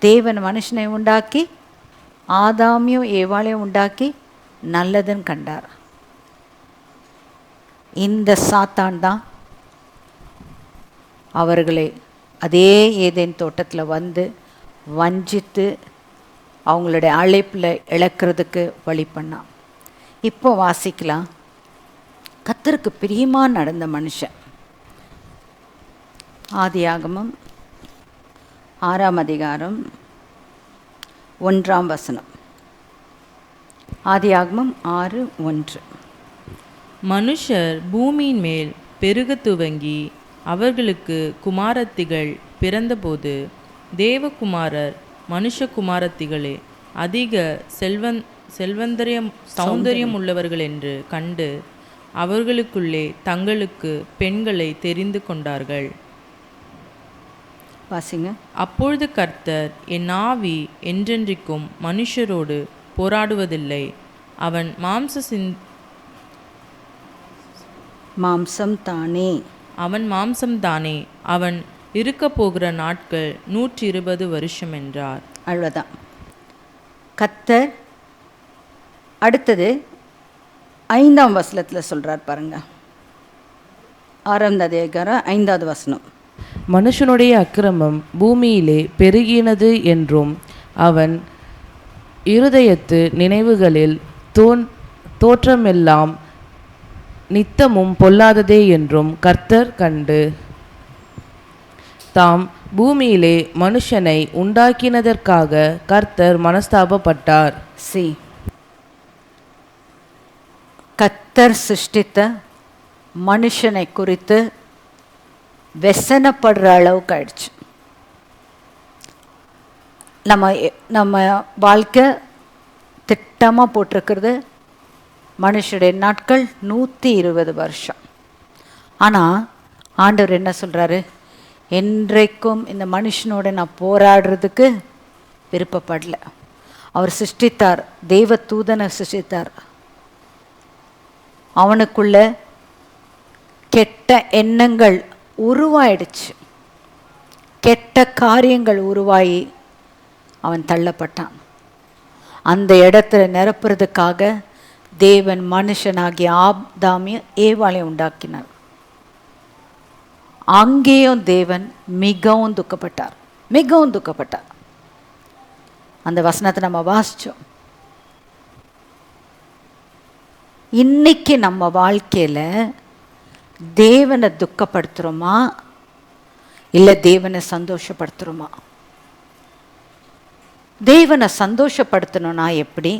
தேவன் மனுஷனை உண்டாக்கி ஆதாமையும் ஏவாளையும் உண்டாக்கி நல்லதுன்னு கண்டார். இந்த சாத்தான் தான் அவர்களை அதே ஏதேன் தோட்டத்தில் வந்து வஞ்சித்து அவங்களுடைய அழைப்பில் இழக்கிறதுக்கு வழி பண்ணான். இப்போ வாசிக்கலாம். கர்த்தருக்கு பிரியமாக நடந்த மனுஷன். ஆதியாகமம் 6ஆம் அதிகாரம் 1ஆம் வசனம். ஆதியாகமம் 6:1. மனுஷர் பூமியின் மேல் பெருக துவங்கி அவர்களுக்கு குமாரத்திகள் பிறந்தபோது தேவகுமாரர் மனுஷகுமாரத்திகளே அதிக சௌந்தரியம் உள்ளவர்கள் என்று கண்டு அவர்களுக்குள்ளே தங்களுக்கு பெண்களை தெரிந்து கொண்டார்கள். வாசிங்க. அப்பொழுது கர்த்தர், என் ஆவி என்றென்றைக்கும் மனுஷரோடு போராடுவதில்லை, அவன் மாம்சம்தானே, அவன் இருக்க போகிற நாட்கள் 120 வருஷம் என்றார். அவ்வளோதான். கர்த்தர் அடுத்தது 5ஆம் வசனத்தில் சொல்கிறார் பாருங்க. 6ஆம் அதிகாரம் 5வது வசனம். மனுஷனுடைய அக்கிரமம் பூமியிலே பெருகினது என்றும் அவன் இருதயத்து நினைவுகளில் தோற்றமெல்லாம் நித்தமும் பொல்லாததே என்றும் கர்த்தர் கண்டு தாம் பூமியிலே மனுஷனை உண்டாக்கினதற்காக கர்த்தர் மனஸ்தாபப்பட்டார். கர்த்தர் சிருஷ்டித்த மனுஷனை குறித்து வெசனப்படுற அளவுக்கு ஆயிடுச்சு. நம்ம வாழ்க்கை திட்டமாக போட்டிருக்கிறது மனுஷனுடைய நாட்கள் 120 வருஷம். ஆனால் ஆண்டவர் என்ன சொல்கிறாரு? என்றைக்கும் இந்த மனுஷனோட நான் போராடுறதுக்கு விருப்பப்படல. அவர் சிருஷ்டித்தார், தெய்வ தூதனை சிருஷ்டித்தார். அவனுக்குள்ள கெட்ட எண்ணங்கள் உருவாயிடுச்சு, கெட்ட காரியங்கள் உருவாகி அவன் தள்ளப்பட்டான். அந்த இடத்துல நிரப்புறதுக்காக தேவன் மனுஷனாகிய ஆதாமையும் ஏவாளையும் உண்டாக்கினார். அங்கேயும் தேவன் மிகவும் துக்கப்பட்டார். அந்த வசனத்தை நம்ம வாசிச்சோம். இன்னைக்கு நம்ம வாழ்க்கையில் தேவனை துக்கப்படுத்துகிறோமா இல்லை தேவனை சந்தோஷப்படுத்துகிறோமா? தேவனை சந்தோஷப்படுத்தணும்னா எப்படி?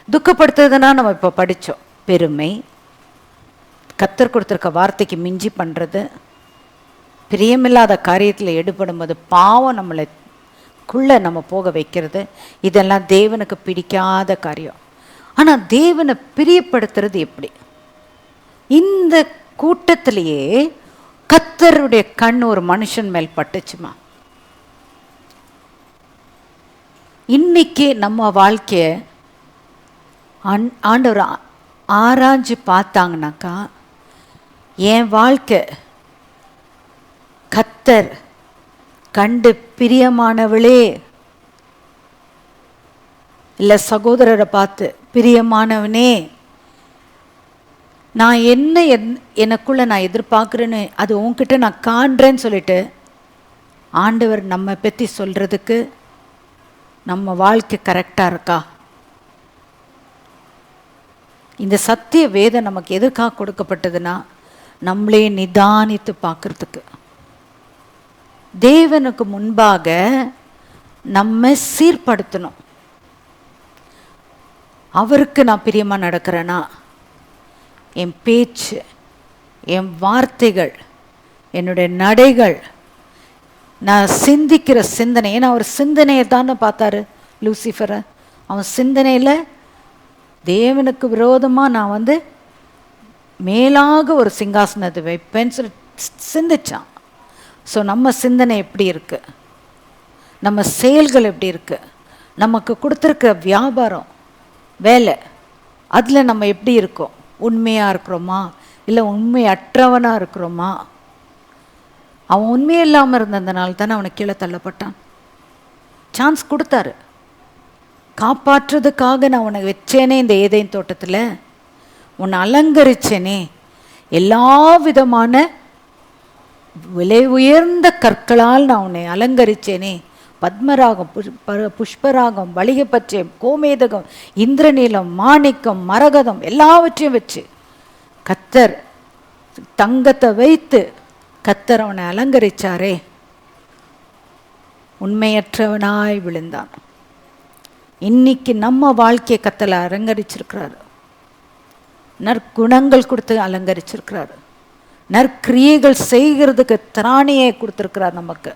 துக்கப்படுத்துறதுனா நம்ம இப்போ படித்தோம். பெருமை, கர்த்தர் கொடுத்துருக்க வார்த்தைக்கு மிஞ்சி பண்ணுறது, பிரியமில்லாத காரியத்தில் ஈடுபடும்போது பாவம் நம்மளைக்குள்ளே நம்ம போக வைக்கிறது, இதெல்லாம் தேவனுக்கு பிடிக்காத காரியம். ஆனால் தேவனை பிரியப்படுத்துறது எப்படி? இந்த கூட்டத்திலேயே கர்த்தருடைய கண் ஒரு மனுஷன் மேல் பட்டுச்சுமா. இன்னைக்கு நம்ம வாழ்க்கையை ஆண்டவர் ஆராய்ஞ்சு பார்த்தாங்கனாக்கா, என் வாழ்க்கை கர்த்தர் கண்டு பிரியமானவளே, இல்லை சகோதரரை பார்த்து பிரியமானவனே, நான் எனக்குள்ள நான் எதிர்பார்க்குறேன்னு அது உன்கிட்ட நான் காண்றேன்னு சொல்லிட்டு ஆண்டவர் நம்ம பற்றி சொல்கிறதுக்கு நம்ம வாழ்க்கை கரெக்டாக இருக்கா? இந்த சத்திய வேதம் நமக்கு எதற்காக கொடுக்கப்பட்டதுன்னா நம்மளே நிதானித்து பார்க்கறதுக்கு, தேவனுக்கு முன்பாக நம்ம சீர்படுத்தணும். அவருக்கு நான் பிரியமாக நடக்கிறேன்னா என் பேச்சு, என் வார்த்தைகள், என்னுடைய நடைகள், நான் சிந்திக்கிற சிந்தனை. ஏன்னா அவர் சிந்தனையை தானே பார்த்தாரு லூசிஃபரை. அவன் சிந்தனையில் தேவனுக்கு விரோதமாக நான் மேலாக ஒரு சிங்காசனத்தை வைப்பேன்னு சொல்லி சிந்திச்சான். ஸோ நம்ம சிந்தனை எப்படி இருக்குது, நம்ம செயல்கள் எப்படி இருக்குது, நமக்கு கொடுத்துருக்க வியாபாரம், வேலை, அதில் நம்ம எப்படி இருக்கோம்? உண்மையாக இருக்கிறோமா இல்லை உண்மையற்றவனாக இருக்கிறோமா? அவன் உண்மையே இல்லாமல் இருந்ததுனால தானே அவனை கீழே தள்ளப்பட்டான். சான்ஸ் கொடுத்தாரு. காப்பாற்றுறதுக்காக நான் உன்னை வச்சேனே இந்த ஏதேன் தோட்டத்தில், உன்னை அலங்கரிச்சேனே, எல்லா விதமான விலை உயர்ந்த கற்களால் நான் உன்னை அலங்கரிச்சேனே, பத்மராகம், புஷ்பராகம், வலிகப்பச்சை, கோமேதகம், இந்திரநீலம், மாணிக்கம், மரகதம் எல்லாவற்றையும் வச்சு கர்த்தர் தங்கத்தை வைத்து கர்த்தர் அவனை அலங்கரிச்சாரே, உண்மையற்றவனாய் விழுந்தான். இன்னைக்கு நம்ம வாழ்க்கையை கர்த்தர் அலங்கரிச்சிருக்கிறாரு. நற்குணங்கள் கொடுத்து அலங்கரிச்சிருக்கிறாரு. நற்கிரியைகள் செய்கிறதுக்கு திராணியை கொடுத்துருக்கிறார் நமக்கு.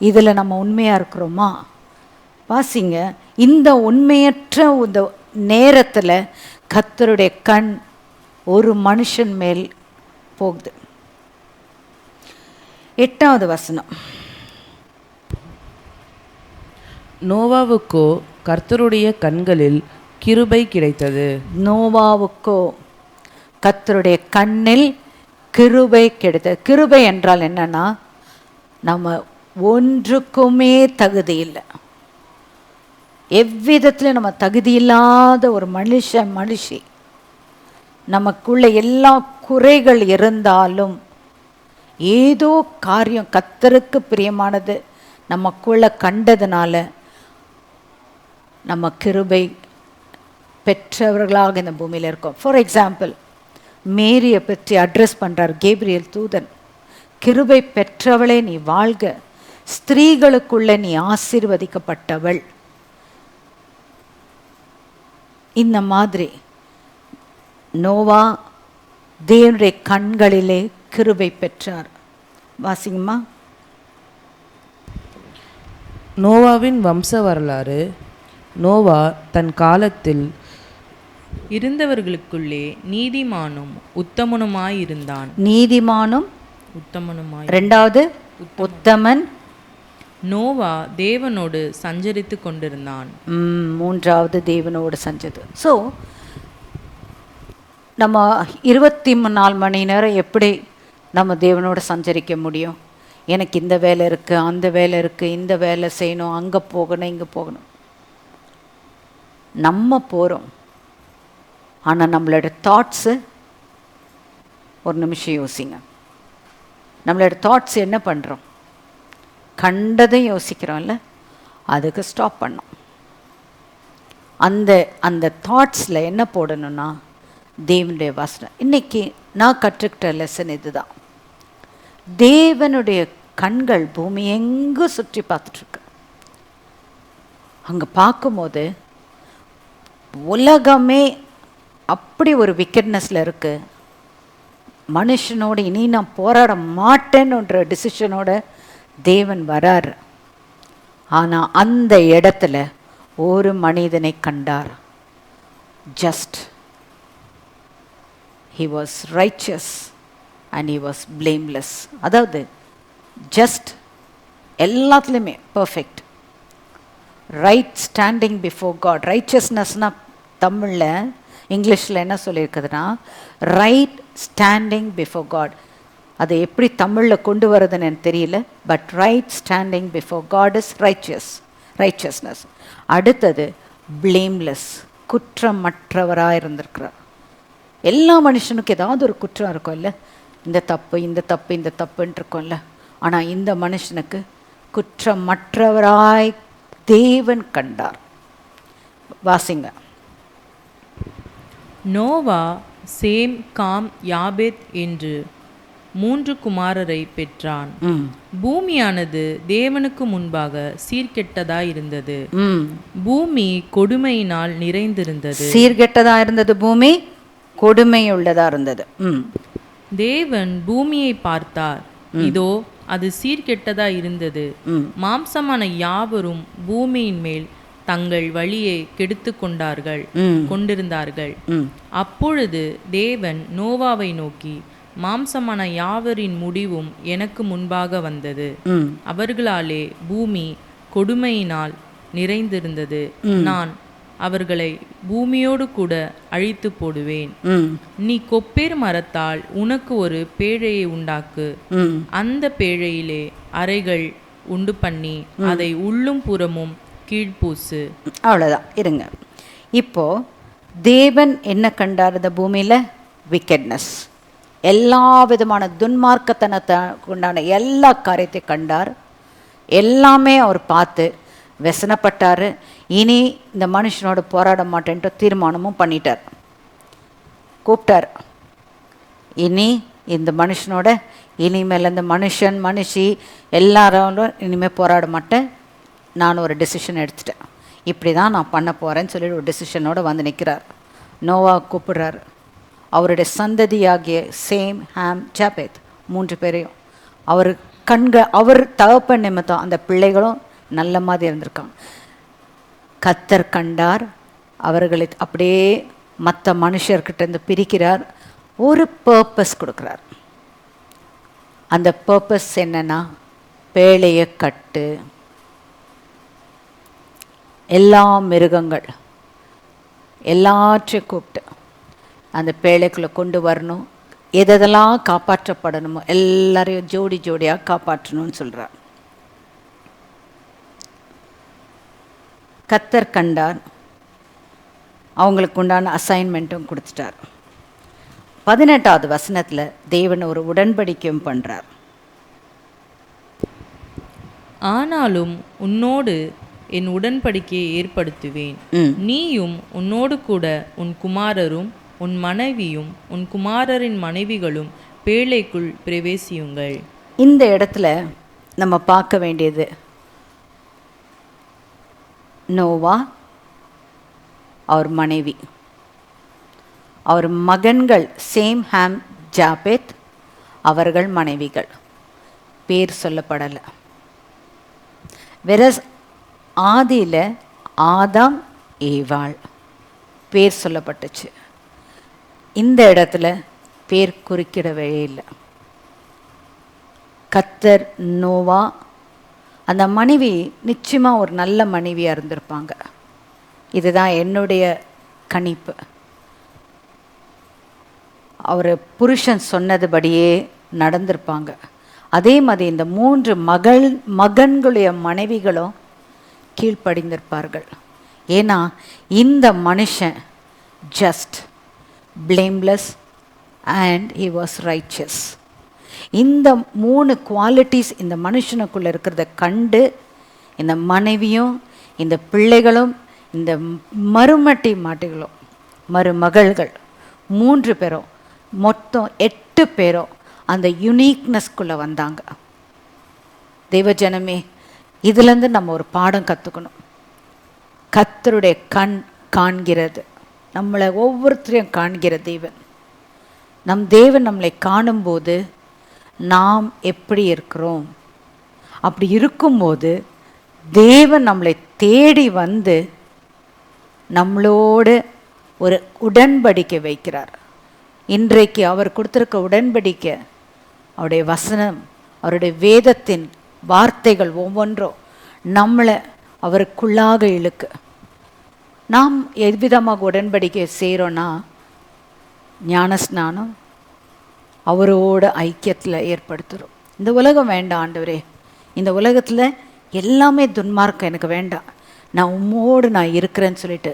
இதில் நம்ம உண்மையாக இருக்கிறோமா? வாசிங்க. இந்த உண்மையற்ற இந்த நேரத்தில் கர்த்தருடைய கண் ஒரு மனுஷன் மேல் போகுது. 8வது வசனம். நோவாவுக்கோ கர்த்தருடைய கண்களில் கிருபை கிடைத்தது. நோவாவுக்கோ கர்த்தருடைய கண்ணில் கிருபை கிடைத்தது. கிருபை என்றால் என்னன்னா, நம்ம ஒன்றுக்குமே தகுதி இல்லை, எவ்விதத்திலும் நம்ம தகுதி இல்லாத ஒரு மனுஷி, நமக்குள்ள எல்லா குறைகள் இருந்தாலும் ஏதோ காரியம் கர்த்தருக்கு பிரியமானது நமக்குள்ள கண்டதுனால நம்ம கிருபை பெற்றவர்களாக இந்த பூமியில் இருக்கோம். ஃபார் எக்ஸாம்பிள், மேரியை பற்றி அட்ரஸ் பண்ணுறார் கேப்ரியல் தூதன். கிருபை பெற்றவளே நீ வாழ்க, ஸ்திரீகளுக்குள்ள நீ ஆசீர்வதிக்கப்பட்டவள். இந்த மாதிரி நோவா தேவனுடைய கண்களிலே கிருபை பெற்றார். வாசிங்கம்மா. நோவாவின் வம்ச வரலாறு. நோவா தன் காலத்தில் இருந்தவர்களுக்குள்ளே நீதிமானும் உத்தமனுமாயிருந்தான். நீதிமானும் உத்தமனுமாய். 2வது உத்தமன். நோவா தேவனோடு சஞ்சரித்து கொண்டிருந்தான். 3வது தேவனோடு சஞ்சது. ஸோ நம்ம 24 மணி நேரம் எப்படி நம்ம தேவனோடு சஞ்சரிக்க முடியும்? எனக்கு இந்த வேலை இருக்குது, அந்த வேலை இருக்குது, இந்த வேலை செய்யணும், அங்கே போகணும், இங்கே போகணும். நம்ம போகிறோம், ஆனால் நம்மளோட தாட்ஸு, ஒரு நிமிஷம் யோசிங்க, நம்மளோட தாட்ஸ் என்ன பண்ணுறோம்? கண்டதை யோசிக்கிறோம்ல, அதுக்கு ஸ்டாப் பண்ணோம். அந்த தாட்ஸில் என்ன போடணும்னா தேவனுடைய வாசனை. இன்றைக்கி நான் கற்றுக்கிட்ட லெசன் இதுதான். தேவனுடைய கண்கள் பூமி எங்கும் சுற்றி பார்த்துட்ருக்கு. அங்கே பார்க்கும்போது உலகமே அப்படி ஒரு விக்கெட்னஸில் இருக்குது. மனுஷனோடு இனி நான் போராட மாட்டேன்னுன்ற டிசிஷனோட தேவன் வரார். ஆனால் அந்த இடத்துல ஒரு மனிதனை கண்டார். Just he was righteous and he was blameless. அதாவது ஜஸ்ட் எல்லாத்துலேயுமே perfect, right standing before God. ரைச்சஸ்னஸ்னால் தமிழில், இங்கிலீஷில் என்ன சொல்லியிருக்குதுன்னா ரைட் ஸ்டாண்டிங் பிஃபோர் காட். அதை எப்படி தமிழில் கொண்டு வரதுன்னு எனக்கு தெரியல. But right standing before God is righteousness. அடுத்தது பிளேம்லெஸ், குற்றமற்றவராக இருந்திருக்கிறார். எல்லா மனுஷனுக்கும் ஏதாவது ஒரு குற்றம் இருக்கும் இல்லை, இந்த தப்பு இந்த தப்பு இந்த தப்புன்னு இருக்கும்ல. ஆனால் இந்த மனுஷனுக்கு குற்றமற்றவராய் தேவன் கண்டார். வாசிங்க. நோவா சேம், காம், யாபேத் என்று 3 குமாரரை பெற்றான். பூமியானது தேவனுக்கு முன்பாக சீர்கெட்டதாயிருந்தது. பூமி கொடுமையினால் நிறைந்திருந்தது. சீர்கெட்டதா இருந்தது, பூமி கொடுமையுள்ளதா இருந்தது. தேவன் பூமியை பார்த்தார், இதோ அது சீர்கெட்டதா இருந்தது. மாம்சமான யாவரும் பூமியின் மேல் தங்கள் வழியை கெடுத்து கொண்டிருந்தார்கள். அப்பொழுது தேவன் நோவாவை நோக்கி, மாம்சமான யாவரின் முடிவும் எனக்கு முன்பாக வந்தது. அவர்களாலே பூமி கொடுமையினால் நிறைந்திருந்தது. நான் அவர்களை பூமியோடு கூட அழித்து போடுவேன். நீ கொப்பேர் மரத்தால் உனக்கு ஒரு பேழையை உண்டாக்கு. அந்த பேழையிலே அறைகள் உண்டு பண்ணி அதை உள்ளும் புறமும் கீழ்ப்பூசு. அவ்வளோதான், இருங்க. இப்போ தேவன் என்ன கண்டார் இந்த பூமியில்? விக்கெட்னஸ், எல்லா விதமான துன்மார்க்கத்தனத்தை உண்டான எல்லா காரியத்தையும் கண்டார். எல்லாமே அவர் பார்த்து व्यसनப்பட்டார். இனி இந்த மனுஷனோட போராட மாட்டேன்ட்டு தீர்மானமும் பண்ணிட்டார். கூப்பிட்டார், இனி இந்த மனுஷனோட இனிமேல் இந்த மனுஷன் மனுஷி எல்லாரும் இனிமேல் போராட மாட்டேன், நான் ஒரு டெசிஷன் எடுத்துட்டேன், இப்படி தான் நான் பண்ண போகிறேன்னு சொல்லிட்டு ஒரு டெசிஷனோடு வந்து நிற்கிறார். நோவா கூப்பிடுறார். அவருடைய சந்ததியாகிய சேம், ஹாம், ஜாபேத் 3 பேரையும் அவர் தகப்பன் நிமித்தம் அந்த பிள்ளைகளும் நல்ல மாதிரி இருந்திருக்காங்க. கர்த்தர் கண்டார், அவர்களை அப்படியே மற்ற மனுஷர்கிட்ட பிரிக்கிறார். ஒரு பர்பஸ் கொடுக்குறார். அந்த பர்பஸ் என்னன்னா, பேழையை கட்டு, எல்லா மிருகங்கள் எல்லாற்றையும் கூப்பிட்டு அந்த பேழைக்குள்ளே கொண்டு வரணும். எதெல்லாம் காப்பாற்றப்படணுமோ எல்லாரையும் ஜோடி ஜோடியாக காப்பாற்றணும்னு சொல்கிறார். கர்த்தர் கண்டார், அவங்களுக்கு உண்டான அசைன்மெண்ட்டும் கொடுத்துட்டார். 18வது வசனத்தில் தேவன் ஒரு உடன்படிக்கையும் பண்ணுறார். ஆனாலும் உன்னோடு என் உடன்படிக்கையை ஏற்படுத்துவேன், நீயும் உன்னோடு கூட உன் குமாரரும் உன் மனைவியும் உன் குமாரரின் மனைவிகளும் பேழைக்குள் பிரவேசியுங்கள். இந்த இடத்துல நம்ம பார்க்க வேண்டியது, நோவா, அவர் மனைவி, அவர் மகன்கள் சேம், ஹாம், ஜாபேத், அவர்கள் மனைவிகள், பேர் சொல்லப்படலை. வேற ஆதியில் ஆதாம், ஏவாள் பேர் சொல்லப்பட்டுச்சு. இந்த இடத்துல பேர் குறிக்கிடவே இல்லை. கர்த்தர் நோவா, அந்த மனைவி நிச்சயமாக ஒரு நல்ல மனைவியாக இருந்திருப்பாங்க. இதுதான் என்னுடைய கணிப்பு. அவர் புருஷன் சொன்னதுபடியே நடந்திருப்பாங்க. அதே மாதிரி இந்த 3 மகன்களுடைய மனைவிகளும் கீழ்ப்படிந்திருப்பார்கள். ஏன்னா இந்த மனுஷன் just, blameless and he was riches. இந்த 3 குவாலிட்டிஸ் இந்த மனுஷனுக்குள்ளே இருக்கிறத கண்டு இந்த மனைவியும் இந்த பிள்ளைகளும் இந்த மருமகளும் மருமகள்கள் 3 பேரும் மொத்தம் 8 பேரும் அந்த யுனீக்னஸ்குள்ளே வந்தாங்க. தேவஜனமே, இதுலேருந்து நம்ம ஒரு பாடம் கற்றுக்கணும். கர்த்தருடைய கண் காண்கிறது, நம்மளை ஒவ்வொருத்தரையும் காண்கிற தேவன். நம் தேவன் நம்மளை காணும்போது நாம் எப்படி இருக்கிறோம், அப்படி இருக்கும்போது தேவன் நம்மளை தேடி வந்து நம்மளோடு ஒரு உடன்படிக்கை வைக்கிறார். இன்றைக்கு அவர் கொடுத்துருக்க உடன்படிக்கை, அவருடைய வசனம், அவருடைய வேதத்தின் வார்த்தைகள் ஒவ்வொன்றும் நம்மளை அவருக்குள்ளாக இழுக்கு. நாம் எவ்விதமாக உடன்படிக்கை செய்கிறோன்னா, ஞானஸ்நானம், அவரோட ஐக்கியத்தில் ஏற்படுத்துகிறோம். இந்த உலகம் வேண்டாம் ஆண்டவரே, இந்த உலகத்தில் எல்லாமே துன்மார்க்கம் எனக்கு வேண்டாம், நான் உம்மோடு நான் இருக்கிறேன்னு சொல்லிட்டு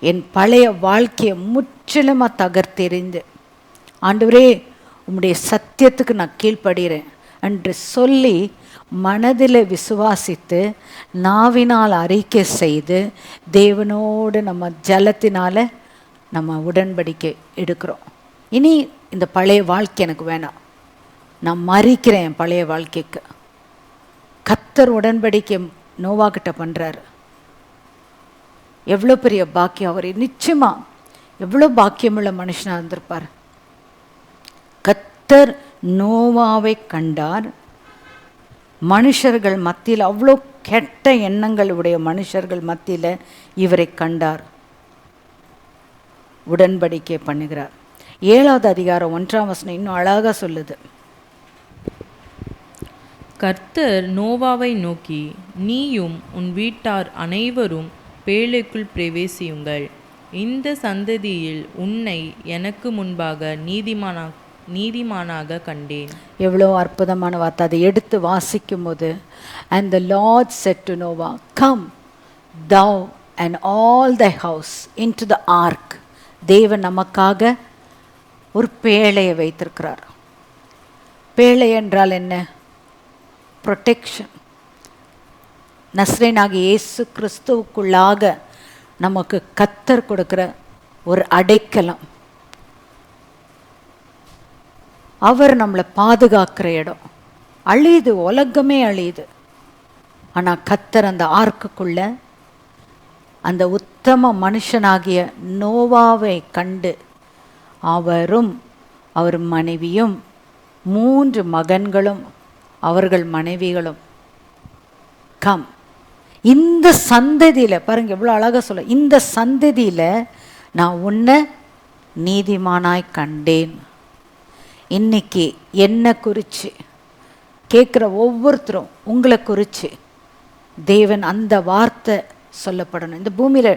என் பழைய வாழ்க்கையை முற்றிலுமாக தகர்த்தெறிந்து, ஆண்டவரே உம்முடைய சத்தியத்துக்கு நான் கீழ்ப்படுகிறேன் என்று சொல்லி மனதில் விசுவாசித்து நாவினால் அறிக்கை செய்து தேவனோடு நம்ம ஜலத்தினால் நம்ம உடன்படிக்கை எடுக்கிறோம். இனி இந்த பழைய வாழ்க்கை எனக்கு வேணாம், நான் மறிக்கிறேன் என் பழைய வாழ்க்கைக்கு. கர்த்தர் உடன்படிக்கை நோவாக்கிட்ட பண்ணுறாரு. எவ்வளோ பெரிய பாக்கியம்! அவர் நிச்சயமாக எவ்வளோ பாக்கியமுள்ள மனுஷனாக இருந்திருப்பார். கர்த்தர் நோவாவை கண்டார். மனுஷர்கள் மத்தியில், அவ்வளோ கெட்ட எண்ணங்கள் உடைய மனுஷர்கள் மத்தியில் இவரை கண்டார், உடன்படிக்கை பண்ணுகிறார். 7வது அதிகாரம் 1ஆம் வசனம் இன்னும் அழகாக சொல்லுது. கர்த்தர் நோவாவை நோக்கி, நீயும் உன் வீட்டார் அனைவரும் பேழைக்குள் பிரவேசியுங்கள், இந்த சந்ததியில் உன்னை எனக்கு முன்பாக நீதிமானாக கண்டேன். எவ்வளோ அற்புதமான வார்த்தை. அதை எடுத்து வாசிக்கும் போது, and the Lord said to Noah, come thou and all thy house into the ark. தேவன் நமக்காக ஒரு பேழையை வைத்திருக்கிறார். பேழை என்றால் என்ன? ப்ரொடெக்ஷன். நஸ்ரேனாகிய இயேசு கிறிஸ்துவுக்குள்ளாக நமக்கு கர்த்தர் கொடுக்கிற ஒரு அடைக்கலம். அவர் நம்மளை பாதுகாக்கிற இடம். அழியுது, உலகமே அழியுது. ஆனால் கர்த்தர் அந்த ஆர்க்குக்குள்ள அந்த உத்தம மனுஷனாகிய நோவாவை கண்டு அவரும் அவர் மனைவியும் 3 மகன்களும் அவர்கள் மனைவிகளும் கம். இந்த சந்ததியில் பாருங்க எவ்வளோ அழகாக சொல்ல, இந்த சந்ததியில் நான் உன்னை நீதிமானாய் கண்டேன். இன்னைக்கு என்னை குறித்து கேட்குற ஒவ்வொருத்தரும் உங்களை குறித்து தேவன் அந்த வார்த்தை சொல்லப்படணும். இந்த பூமியில்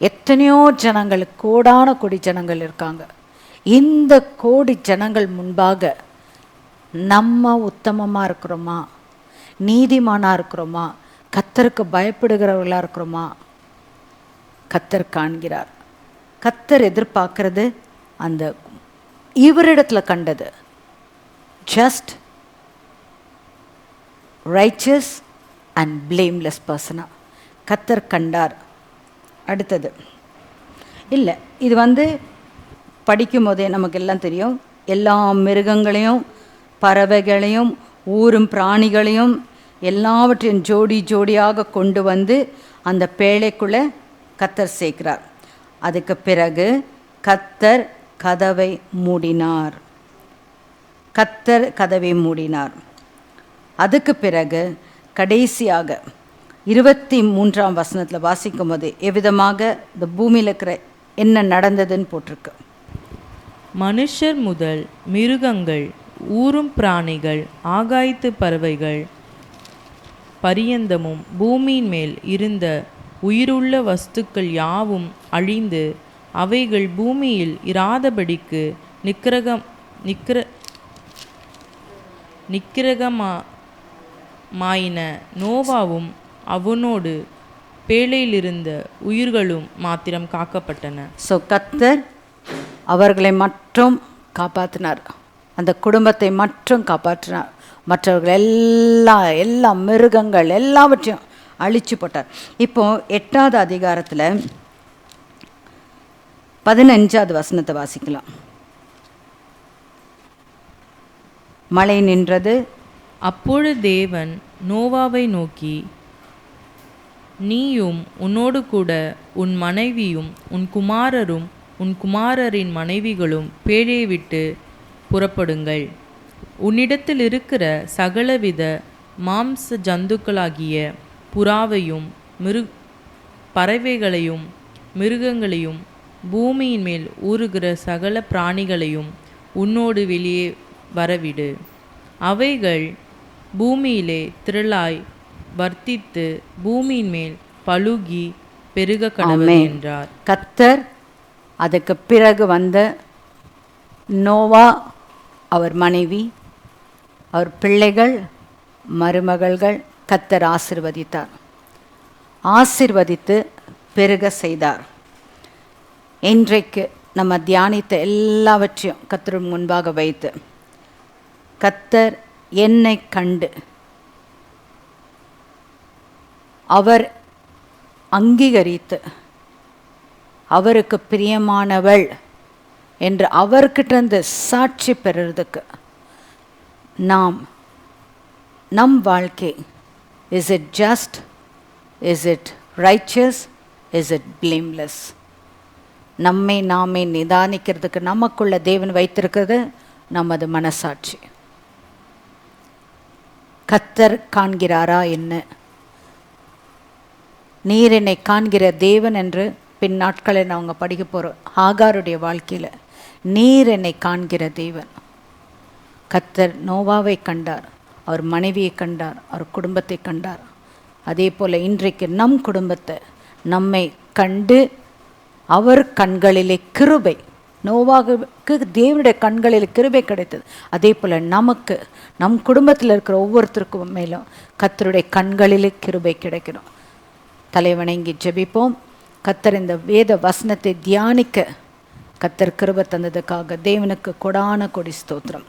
எத்தனையோ ஜனங்கள், கோடான கோடி ஜனங்கள் இருக்காங்க. இந்த கோடி ஜனங்கள் முன்பாக நம்ம உத்தமமாக இருக்கிறோமா, நீதிமானாக இருக்கிறோமா, கர்த்தருக்கு பயப்படுகிறவர்களாக இருக்கிறோமா? கர்த்தர் காண்கிறார். கர்த்தர் எதிர்பார்க்கறது அந்த இவரிடத்தில் கண்டது ஜஸ்ட் ரைச்சஸ் அண்ட் பிளேம்லெஸ் பர்சனாக கர்த்தர் கண்டார். அடுத்தது இல்லை, இது படிக்கும் போதே நமக்கு எல்லாம் தெரியும். எல்லா மிருகங்களையும் பறவைகளையும் ஊரும் பிராணிகளையும் எல்லாவற்றையும் ஜோடி ஜோடியாக கொண்டு வந்து அந்த பேழைக்குள்ளே கர்த்தர் சேர்க்கிறார். அதுக்கு பிறகு கர்த்தர் கதவை மூடினார். கர்த்தர் கதவை மூடினார். அதுக்கு பிறகு கடைசியாக 23ஆம் வசனத்தில் வாசிக்கும் போது எவ்விதமாக இந்த பூமியில் இருக்கிற என்ன நடந்ததுன்னு போட்டிருக்கு. மனுஷர் முதல் மிருகங்கள், ஊரும் பிராணிகள், ஆகாயத்து பறவைகள் பரியந்தமும் பூமியின் மேல் இருந்த உயிருள்ள வஸ்துக்கள் யாவும் அழிந்து அவைகள் பூமியில் இராதபடிக்கு நிக்கிரகமாயின. நோவாவும் அவனோடு பேழையிலிருந்த உயிர்களும் மாத்திரம் காக்கப்பட்டன. ஸோ கர்த்தர் அவர்களை மட்டும் காப்பாற்றினார், அந்த குடும்பத்தை மட்டும் காப்பாற்றினார். மற்றவர்கள் எல்லா மிருகங்கள் எல்லாவற்றையும் அழிச்சு போட்டார். இப்போ 8ஆவது அதிகாரத்தில் 15ஆவது வசனத்தை வாசிக்கலாம். மழை நின்றது. அப்பொழுது தேவன் நோவாவை நோக்கி, நீயும் உன்னோடு கூட உன் மனைவியும் உன் குமாரரும் உன் குமாரரின் மனைவிகளும் பேழையை விட்டு புறப்படுங்கள். உன்னிடத்தில் இருக்கிற சகலவித மாம்ச ஜந்துக்களாகிய புறாவையும் பறவைகளையும் மிருகங்களையும் பூமியின் மேல் ஊறுகிற சகல பிராணிகளையும் உன்னோடு வெளியே வரவிடு. அவைகள் பூமியிலே திரளாய் வர்த்தித்து பூமியின் மேல் பழுகி பெருக கடவுள் என்றார். கர்த்தர் அதுக்கு பிறகு வந்த நோவா, அவர் மனைவி, அவர் பிள்ளைகள், மருமகள்கள் கர்த்தர் ஆசீர்வதித்தார். ஆசீர்வதித்து பெருக செய்தார். இன்றைக்கு நம்ம தியானித்த எல்லாவற்றையும் கர்த்தர் முன்பாக வைத்து, கர்த்தர் என்னை கண்டு அவர் அங்கீகரித்து அவருக்கு பிரியமானவள் என்று அவர்கிட்ட சாட்சி பெறுறதுக்கு நம் வாழ்க்கை, is it just, is it riches, is it blameless? நம்மை நாமே நிதானிக்கிறதுக்கு நமக்குள்ள தேவன் வைத்திருக்கிறது நமது மனசாட்சி. கர்த்தர் காண்கிறாரா என்ன? நீர் என்னை காண்கிற தேவன் என்று பின் நாட்களில் நாங்கள் படிக்க போகிறோம். ஆகாருடைய வாழ்க்கையில் நீர் என்னை காண்கிற தேவன். கர்த்தர் நோவாவை கண்டார், அவர் மனைவியை கண்டார், அவர் குடும்பத்தை கண்டார். அதே போல் இன்றைக்கு நம் குடும்பத்தை நம்மை கண்டு அவர் கண்களிலே கிருபை நோவாவுக்கு தேவனுடைய கண்களில் கிருபை கிடைத்தது. அதே போல் நமக்கு, நம் குடும்பத்தில் இருக்கிற ஒவ்வொருத்தருக்கும் மேலும் கர்த்தருடைய கண்களிலே கிருபை கிடைக்கணும். தலைவணங்கி ஜெபிப்போம். கர்த்தர் இந்த வேத வசனத்தை தியானிக்க கர்த்தர் கிருபை தந்ததுக்காக தேவனுக்கு கொடான கொடி ஸ்தோத்திரம்.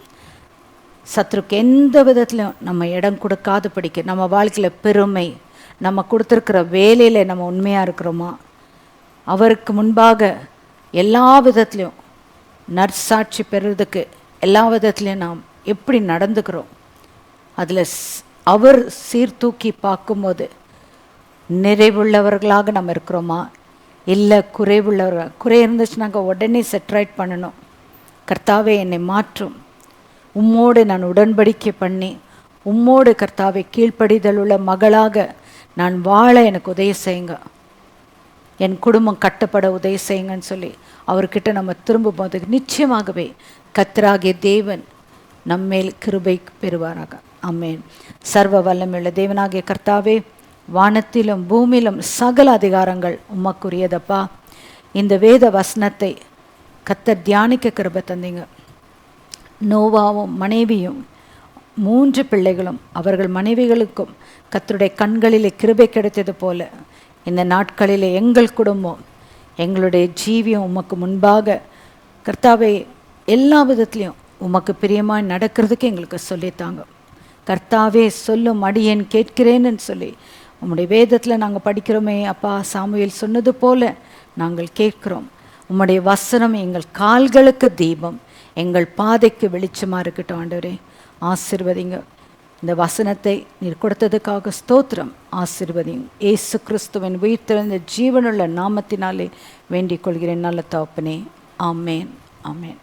சத்ருக்கு எந்த விதத்துலையும் நம்ம இடம் கொடுக்காத படிக்க, நம்ம வாழ்க்கையில் பெருமை, நம்ம கொடுத்துருக்கிற வேலையில் நம்ம உண்மையாக இருக்கிறோமா, அவருக்கு முன்பாக எல்லா விதத்துலையும் நற்சாட்சி பெறுறதுக்கு எல்லா விதத்துலையும் நாம் எப்படி நடந்துக்கிறோம், அதில் அவர் சீர்தூக்கி பார்க்கும்போது நிறைவுள்ளவர்களாக நம்ம இருக்கிறோமா, இல்லை குறைவுள்ளவர்கள். குறை இருந்துச்சுனாங்க உடனே செட்ரைட் பண்ணணும். கர்த்தாவே என்னை மாற்றும், உம்மோடு நான் உடன்படிக்கை பண்ணி உம்மோடு கர்த்தாவை கீழ்ப்படிதல் உள்ள மகளாக நான் வாழ எனக்கு உதவி செய்யுங்க, என் குடும்பம் கட்டப்பட உதவி செய்யுங்கன்னு சொல்லி அவர்கிட்ட நம்ம திரும்பும்போது நிச்சயமாகவே கர்த்தராகிய தேவன் நம்மேல் கிருபை பெறுவாராக. ஆமென். சர்வ வல்லமையுள்ள தேவனாகிய கர்த்தாவே, வானத்திலும் பூமியிலும் சகல அதிகாரங்கள் உமக்குரியதப்பா. இந்த வேத வசனத்தை கர்த்தர் தியானிக்க கிருபை தந்தீங்க. நோவாவும் மனைவியும் 3 பிள்ளைகளும் அவர்கள் மனைவிகளுக்கும் கர்த்தருடைய கண்களிலே கிருபை கிடைத்தது போல இந்த நாட்களிலே எங்கள் குடும்பம், எங்களுடைய ஜீவியம் உமக்கு முன்பாக கர்த்தாவே எல்லா விதத்துலேயும் உமக்கு பிரியமாய் நடக்கிறதுக்கு எங்களுக்கு சொல்லித்தாங்க. கர்த்தாவே சொல்லும் அடியேன் கேட்கிறேன்னு சொல்லி உம்முடைய வேதத்தில் நாங்கள் படிக்கிறோமே அப்பா. சாமுவேல் சொன்னது போல நாங்கள் கேட்கிறோம். உம்முடைய வசனம் எங்கள் கால்களுக்கு தீபம், எங்கள் பாதைக்கு வெளிச்சமாக இருக்கட்டும். ஆண்டவரே ஆசீர்வதிங்க. இந்த வசனத்தை நீர் கொடுத்ததுக்காக ஸ்தோத்திரம். ஆசீர்வதிங்க. இயேசு கிறிஸ்துவின் உயிர்த்தெழுந்த ஜீவனுள்ள நாமத்தினாலே வேண்டிக் கொள்கிறேன் நல்ல தகப்பனே. ஆமேன், ஆமேன்.